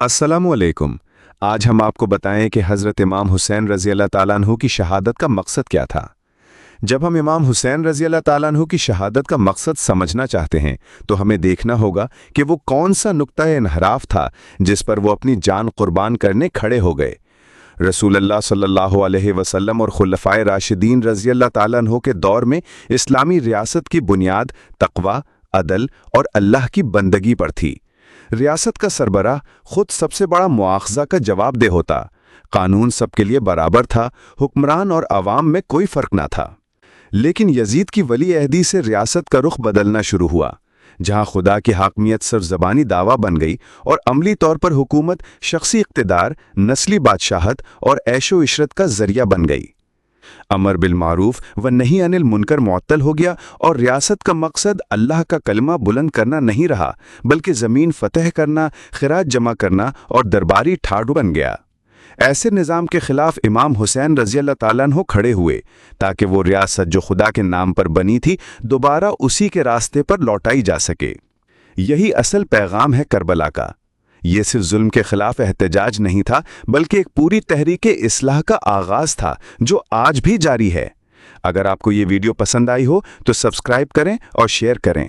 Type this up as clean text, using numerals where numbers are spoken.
अस्सलामुअलैकुम। आज हम आपको बताएं कि हज़रत इमाम हुसैन रज़ी अल्लाह ताला अन्हु की शहादत का मकसद क्या था। जब हम इमाम हुसैन रज़ी अल्लाह ताला अन्हु की शहादत का मकसद समझना चाहते हैं तो हमें देखना होगा कि वो कौन सा नुक्ता इन्हराफ था जिस पर वो अपनी जान कुर्बान करने खड़े हो गए। रसूलुल्लाह सल्लल्लाहु अलैहि वसल्लम और खुलफाए राशिदीन रज़ी अल्लाह ताला अन्हु के दौर में इस्लामी रियासत की बुनियाद तक़वा, अदल और अल्लाह की बंदगी पर थी। रियासत का सरबराह खुद सबसे बड़ा मुआखज़ा का जवाबदेह होता। कानून सबके लिए बराबर था, हुक्मरान और अवाम में कोई फ़र्क ना था। लेकिन यजीद की वली अहदी से रियासत का रुख बदलना शुरू हुआ, जहां खुदा की हाकमियत सिर्फ ज़बानी दावा बन गई और अमली तौर पर हुकूमत शख्सी इक़्तिदार, नस्ली बादशाहत और ऐशो इशरत का ज़रिया बन गई। अमर बिल मारूफ व नही अनिल मुनकर मुअत्तल हो गया और रियासत का मकसद अल्लाह का कलमा बुलंद करना नहीं रहा, बल्कि ज़मीन फतह करना, खिराज जमा करना और दरबारी ठाडू बन गया। ऐसे निज़ाम के खिलाफ इमाम हुसैन रज़ी अल्लाह ताला अन्हु खड़े हुए ताकि वो रियासत जो खुदा के नाम पर बनी थी दोबारा उसी के रास्ते पर लौटाई जा सके। यही असल पैगाम है करबला का। ये सिर्फ जुल्म के खिलाफ एहतजाज नहीं था, बल्कि एक पूरी तहरीके इस्लाह का आगाज था जो आज भी जारी है। अगर आपको ये वीडियो पसंद आई हो तो सब्सक्राइब करें और शेयर करें।